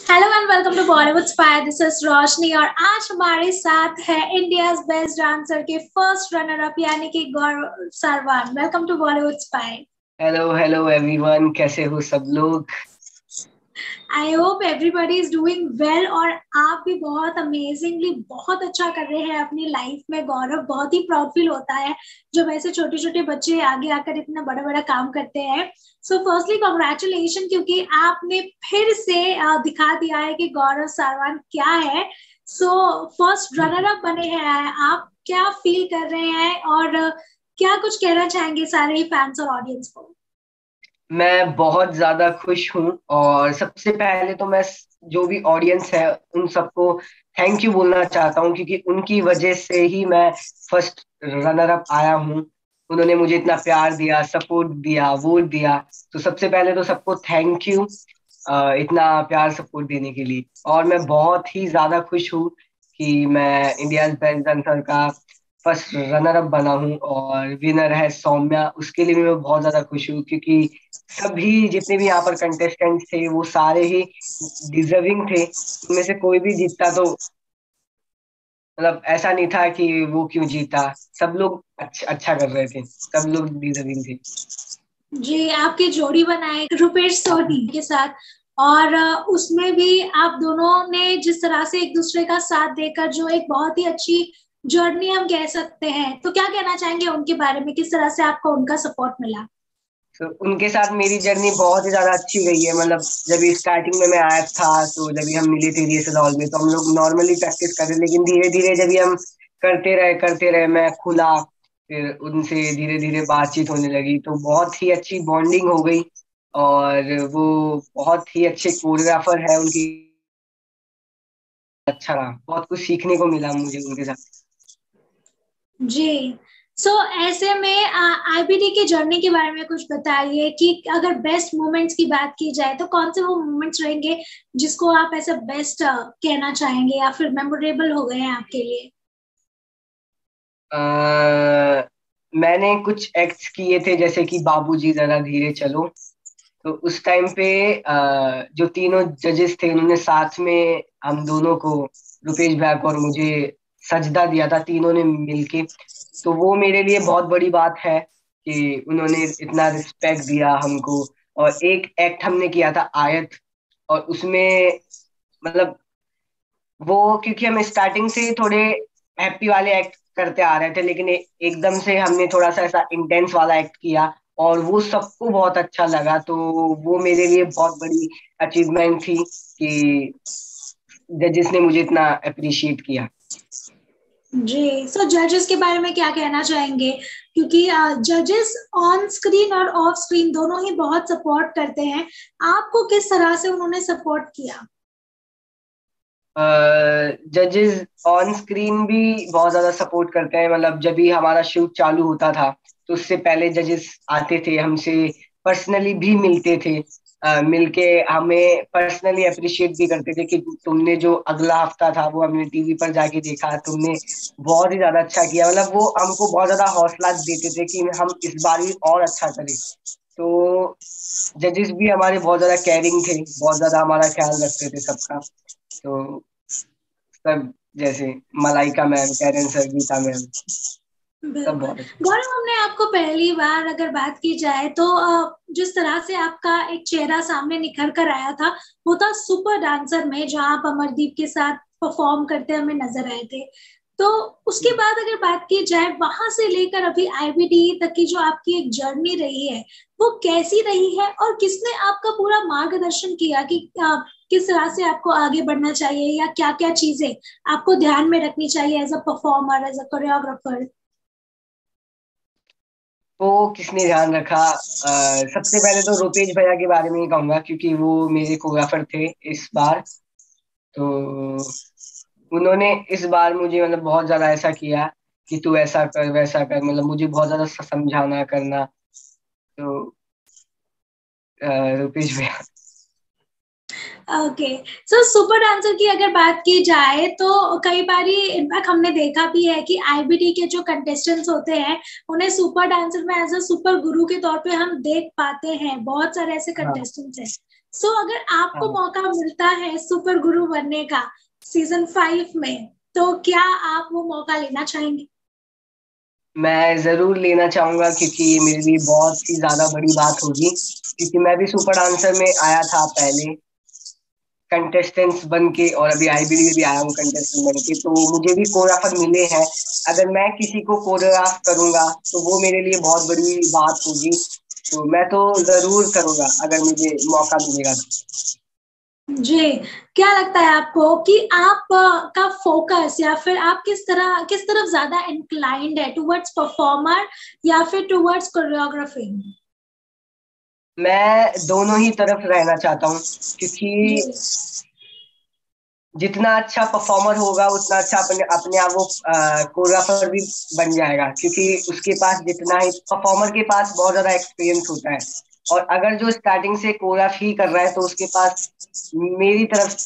Hello and welcome to Bollywood Spy. This is Roshni और आज हमारे साथ है इंडियाज बेस्ट डांसर के फर्स्ट रनर अप यानी कि Gaurav Sarwan. Welcome to Bollywood Spy. Hello hello everyone, कैसे हो सब लोग। I hope everybody is doing well और आप भी बहुत अमेजिंगली बहुत अच्छा कर रहे हैं अपनी लाइफ में। गौरव, बहुत ही प्राउड फील होता है जब ऐसे छोटे छोटे बच्चे आगे आकर इतना बड़ा बड़ा काम करते हैं। सो फर्स्टली कॉन्ग्रेचुलेशन, क्योंकि आपने फिर से दिखा दिया है कि गौरव सरवान क्या है। सो फर्स्ट रनर अप बने हैं आप, क्या फील कर रहे हैं और क्या कुछ कहना चाहेंगे सारे ही फैंस और ऑडियंस को? मैं बहुत ज्यादा खुश हूँ और सबसे पहले तो मैं जो भी ऑडियंस है उन सबको थैंक यू बोलना चाहता हूँ, क्योंकि उनकी वजह से ही मैं फर्स्ट रनर अप आया हूँ। उन्होंने मुझे इतना प्यार दिया, सपोर्ट दिया, वोट दिया। तो सबसे पहले तो सबको थैंक यू इतना प्यार सपोर्ट देने के लिए। और मैं बहुत ही ज्यादा खुश हूँ कि मैं इंडिया बेस्ट डांसर का फर्स्ट रनर अप बना हूँ और विनर है सौम्या। उसके लिए भी मैं बहुत ज्यादा खुश हूँ, क्योंकि सभी जितने भी यहाँ पर कंटेस्टेंट थे वो सारे ही डिजर्विंग थे। उनमें से कोई भी जीतता तो मतलब ऐसा नहीं था कि वो क्यों जीता। सब लोग अच्छा कर रहे थे, सब लोग डिजर्विंग थे। जी, आपकी जोड़ी बनाए रुपेश सोनी के साथ और उसमें भी आप दोनों ने जिस तरह से एक दूसरे का साथ देकर जो एक बहुत ही अच्छी जर्नी हम कह सकते हैं, तो क्या कहना चाहेंगे उनके बारे में, किस तरह से आपको उनका सपोर्ट मिला? तो उनके साथ मेरी जर्नी बहुत ही ज्यादा अच्छी रही है। मतलब जब स्टार्टिंग में मैं आया था, तो जब हम मिले थे रिहर्सल हॉल में, तो हम लोग नॉर्मली प्रैक्टिस कर रहे, लेकिन धीरे धीरे जब हम करते रहे मैं खुला, फिर उनसे धीरे धीरे बातचीत होने लगी, तो बहुत ही अच्छी बॉन्डिंग हो गई। और वो बहुत ही अच्छे कोरियोग्राफर है उनकी। अच्छा रहा, बहुत कुछ सीखने को मिला मुझे उनके साथ। जी। सो ऐसे में आईबीडी की जर्नी के बारे में कुछ बताइए कि अगर बेस्ट मोमेंट्स की बात की जाए तो कौन से वो मोमेंट्स रहेंगे जिसको आप ऐसा बेस्ट कहना चाहेंगे या फिर मेमोरेबल हो गए हैं आपके लिए? मैंने कुछ एक्ट्स किए थे, जैसे कि बाबूजी जरा धीरे चलो। तो उस टाइम पे जो तीनों जजेस थे उन्होंने साथ में हम दोनों को, रुपेश भैया को और मुझे, सजदा दिया था तीनों ने मिलके। तो वो मेरे लिए बहुत बड़ी बात है कि उन्होंने इतना रिस्पेक्ट दिया हमको। और एक एक्ट हमने किया था आयत, और उसमें मतलब वो, क्योंकि हम स्टार्टिंग से ही थोड़े हैप्पी वाले एक्ट करते आ रहे थे, लेकिन एकदम से हमने थोड़ा सा ऐसा इंटेंस वाला एक्ट किया और वो सबको बहुत अच्छा लगा। तो वो मेरे लिए बहुत बड़ी अचीवमेंट थी कि जजेस ने मुझे इतना अप्रिशिएट किया। जी। सो जजेस के बारे में क्या कहना चाहेंगे, क्योंकि जजेस ऑन स्क्रीन और ऑफ स्क्रीन दोनों ही बहुत सपोर्ट करते हैं। आपको किस तरह से उन्होंने सपोर्ट किया? जजेस ऑन स्क्रीन भी बहुत ज्यादा सपोर्ट करते हैं। मतलब जब भी हमारा शूट चालू होता था, तो उससे पहले जजेस आते थे, हमसे पर्सनली भी मिलते थे। मिलके हमें पर्सनली अप्रिशिएट भी करते थे कि तुमने जो अगला हफ्ता था वो हमने टीवी पर जाके देखा, तुमने बहुत ही ज्यादा अच्छा किया। मतलब वो हमको बहुत ज्यादा हौसला देते थे कि हम इस बार भी और अच्छा करें। तो जजेस भी हमारे बहुत ज्यादा केयरिंग थे, बहुत ज्यादा हमारा ख्याल रखते थे सबका। तो सब, जैसे Malaika ma'am, Karan sir, Geeta ma'am, सब बिल्कुल। बहुत अच्छे। गौरव, हमने आपको पहली बार अगर बात की जाए तो जिस तरह से आपका एक चेहरा सामने निखर कर आया था वो था सुपर डांसर में, जहां आप अमरदीप के साथ परफॉर्म करते हमें नजर आए थे। तो उसके बाद अगर बात की जाए वहां से लेकर अभी आईबीडी तक की जो आपकी एक जर्नी रही है, वो कैसी रही है और किसने आपका पूरा मार्गदर्शन किया कि किस तरह से आपको आगे बढ़ना चाहिए या क्या क्या चीजें आपको ध्यान में रखनी चाहिए as a performer, as a choreographer? तो किसने ध्यान रखा? सबसे पहले तो रुपेश भैया के बारे में ही कहूंगा, क्योंकि वो मेरे कोरियोग्राफर थे इस बार। तो उन्होंने इस बार मुझे मतलब बहुत ज्यादा ऐसा किया कि तू ऐसा कर वैसा कर, मतलब मुझे बहुत ज्यादा समझाना करना। तो रुपेश भैया। ओके। सो सुपर डांसर की अगर बात की जाए तो कई बार इनफैक्ट हमने देखा भी है कि आईबीडी के जो कंटेस्टेंट्स होते हैं उन्हें सुपर डांसर में एज अ सुपर गुरु के तौर पे हम देख पाते हैं। बहुत सारे ऐसे हाँ। कंटेस्टेंट्स हैं। सो अगर आपको हाँ, मौका मिलता है सुपर गुरु बनने का सीजन 5 में, तो क्या आप वो मौका लेना चाहेंगे? मैं जरूर लेना चाहूंगा क्योंकि ये मेरे लिए बहुत ही ज्यादा बड़ी बात होगी, क्योंकि मैं भी सुपर डांसर में आया था पहले कंटेस्टेंट्स बन के, और अभी आईबीडी में भी आया हूँ कंटेस्टेंट बन के, तो मुझे भी कोरियोग्राफर मिले हैं। अगर मैं किसी को कोरियोग्राफ करूंगा तो वो मेरे लिए बहुत बड़ी बात होगी। तो मैं तो जरूर करूंगा अगर मुझे मौका मिलेगा तो। जी, क्या लगता है आपको कि आप का फोकस या फिर आप किस तरफ ज्यादा इंक्लाइंड है, टुवर्ड्स परफॉर्मर या फिर टुवर्ड्स कोरियोग्राफी? मैं दोनों ही तरफ रहना चाहता हूँ, जी, क्योंकि जितना अच्छा परफॉर्मर होगा उतना अच्छा अपने अपने आप वो कोरियोग्राफर भी बन जाएगा, क्योंकि उसके पास जितना ही परफॉर्मर के पास बहुत ज्यादा एक्सपीरियंस होता है। और अगर जो स्टार्टिंग से कोरियोग्राफ ही कर रहा है तो उसके पास मेरी तरफ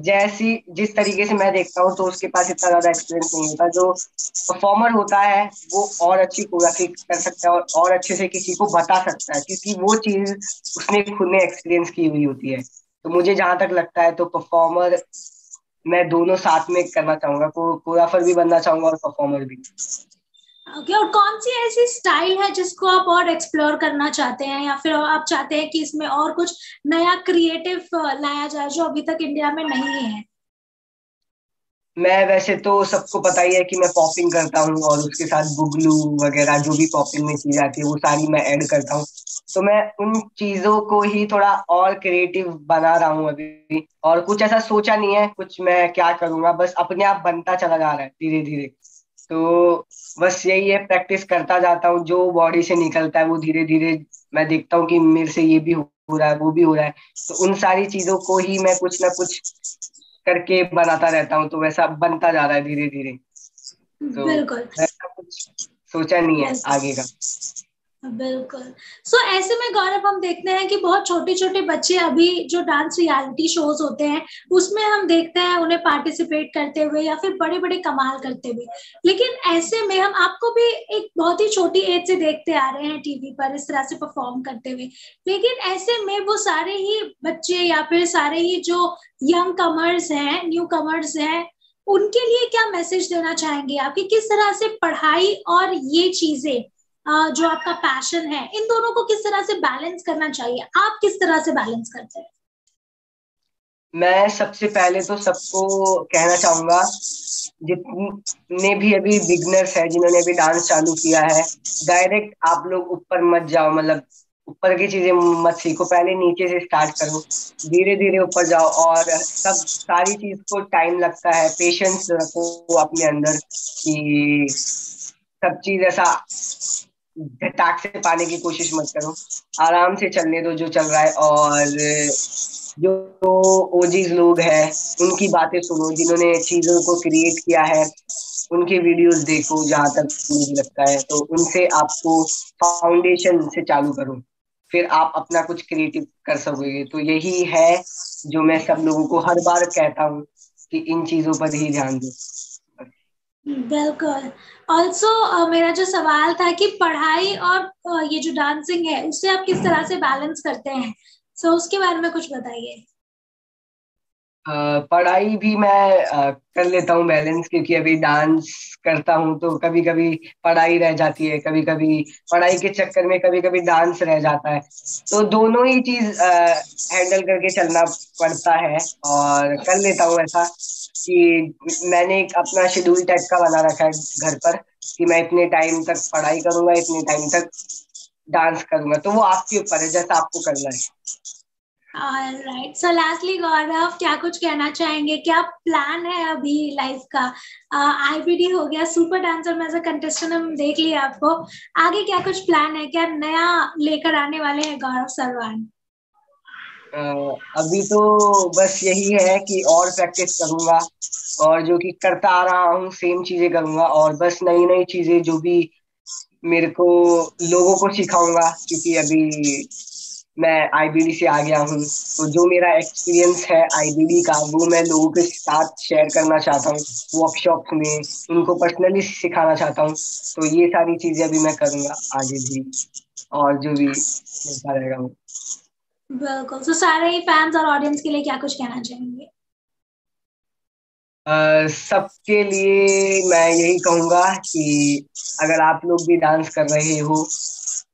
जैसी जिस तरीके से मैं देखता हूँ तो उसके पास इतना ज्यादा एक्सपीरियंस नहीं होता। जो परफॉर्मर होता है वो और अच्छी कोरियोग्राफी कर सकता है और अच्छे से किसी को बता सकता है, क्योंकि वो चीज उसने खुद ने एक्सपीरियंस की हुई होती है। तो मुझे जहां तक लगता है तो परफॉर्मर मैं दोनों साथ में करना चाहूंगा, कोरियोग्राफर भी बनना चाहूंगा और परफॉर्मर भी। ओके। और कौन सी ऐसी स्टाइल है जिसको आप और एक्सप्लोर करना चाहते हैं, या फिर आप चाहते हैं कि इसमें और कुछ नया क्रिएटिव लाया जाए जो अभी तक इंडिया में नहीं है? मैं वैसे तो सबको पता ही है कि मैं पॉपिंग करता हूँ, और उसके साथ बुगलू वगैरह जो भी पॉपिंग में चीज आती है वो सारी मैं ऐड करता हूँ। तो मैं उन चीजों को ही थोड़ा और क्रिएटिव बना रहा हूँ अभी, और कुछ ऐसा सोचा नहीं है कुछ मैं क्या करूंगा, बस अपने आप बनता चला जा रहा है धीरे धीरे। तो बस यही है, प्रैक्टिस करता जाता हूँ, जो बॉडी से निकलता है वो धीरे धीरे मैं देखता हूँ कि मेरे से ये भी हो रहा है वो भी हो रहा है। तो उन सारी चीजों को ही मैं कुछ ना कुछ करके बनाता रहता हूँ, तो वैसा बनता जा रहा है धीरे धीरे। तो बिल्कुल, वैसा कुछ सोचा नहीं है बिल्कुल, आगे का। बिल्कुल। सो ऐसे में गौरव, हम देखते हैं कि बहुत छोटे छोटे बच्चे अभी जो डांस रियलिटी शोज होते हैं उसमें हम देखते हैं उन्हें पार्टिसिपेट करते हुए या फिर बड़े बड़े कमाल करते हुए। लेकिन ऐसे में हम आपको भी एक बहुत ही छोटी एज से देखते आ रहे हैं टीवी पर इस तरह से परफॉर्म करते हुए। लेकिन ऐसे में वो सारे ही बच्चे या फिर सारे ही जो यंग कमर्स हैं, न्यू कमर्स हैं, उनके लिए क्या मैसेज देना चाहेंगे आप कि किस तरह से पढ़ाई और ये चीजें, जो आपका पैशन है, इन दोनों को किस तरह से बैलेंस करना चाहिए? आप किस तरह से बैलेंस करते हैं? मैं सबसे पहले तो सबको कहना चाहूंगा, जितने भी अभी बिगनर्स है जिन्होंने अभी डांस चालू किया है, डायरेक्ट आप लोग ऊपर मत जाओ, मतलब ऊपर की चीजें मत सीखो, पहले नीचे से स्टार्ट करो, धीरे धीरे ऊपर जाओ। और सब सारी चीज को टाइम लगता है, पेशेंस रखो अपने अंदर, कि सब चीज ऐसा झटाक से पाने की कोशिश मत करो, आराम से चलने दो जो चल रहा है। और जो ओजीज लोग हैं उनकी बातें सुनो, जिन्होंने चीजों को क्रिएट किया है उनके वीडियोस देखो, जहां तक मुझे लगता है तो उनसे आपको फाउंडेशन से चालू करो, फिर आप अपना कुछ क्रिएटिव कर सकोगे। तो यही है जो मैं सब लोगों को हर बार कहता हूँ कि इन चीजों पर ही ध्यान दो। बिल्कुल। ऑल्सो मेरा जो सवाल था कि पढ़ाई और ये जो डांसिंग है उससे आप किस तरह से बैलेंस करते हैं, सो उसके बारे में कुछ बताइए। पढ़ाई भी मैं कर लेता हूँ बैलेंस, क्योंकि अभी डांस करता हूँ तो कभी कभी पढ़ाई रह जाती है, कभी कभी पढ़ाई के चक्कर में कभी कभी डांस रह जाता है। तो दोनों ही चीज हैंडल करके चलना पड़ता है, और कर लेता हूँ ऐसा कि मैंने एक अपना शेड्यूल टाइप का बना रखा है घर पर, कि मैं इतने टाइम तक पढ़ाई करूंगा, इतने टाइम तक डांस करूंगा। तो वो आपके ऊपर है जैसा आपको करना है। राइट। सो लास्टली गौरव, क्या कुछ कहना चाहेंगे? क्या प्लान है अभी लाइफ का? आईबीडी हो गया, सुपर डांसर में एज अ कंटेस्टेंट हम देख लिया आपको, आगे क्या कुछ प्लान है? क्या नया लेकर आने वाले हैं गौरव सरवान? अ, अभी तो बस यही है कि और प्रैक्टिस करूंगा, और जो कि करता आ रहा हूँ सेम चीजें करूंगा, और बस नई नई चीजें जो भी मेरे को लोगों को सिखाऊंगा, क्योंकि अभी मैं आईबीडी से आ गया हूँ। तो जो मेरा एक्सपीरियंस है आईबीडी का वो मैं लोगों के साथ शेयर करना चाहता हूँ, वर्कशॉप्स में उनको पर्सनली सिखाना चाहता हूँ। तो ये सारी चीजें अभी मैं करूंगा आगे भी, और जो भी मिलता रहेगा वो। बिल्कुल। तो सारे ही फैंस और ऑडियंस के लिए क्या कुछ कहना चाहेंगे? सबके लिए मैं यही कहूंगा कि अगर आप लोग भी डांस कर रहे हो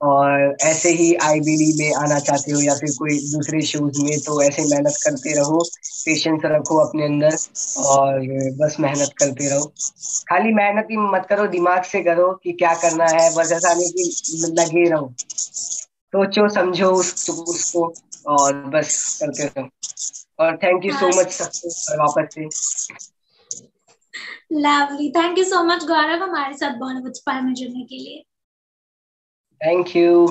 और ऐसे ही आईबीडी में आना चाहते हो या फिर कोई दूसरे शोज में, तो ऐसे मेहनत करते रहो, पेशेंस रखो अपने अंदर और बस मेहनत करते रहो। खाली मेहनत ही मत करो, दिमाग से करो कि क्या करना है, बस ऐसा नहीं कि लगे रहो, सोचो समझो उसको और बस करते रहो। और थैंक यू सो मच सबको वापस से। Lovely, thank you so much Gaurav हमारे साथ बॉलीवुड स्पाई में जुड़ने के लिए। Thank you.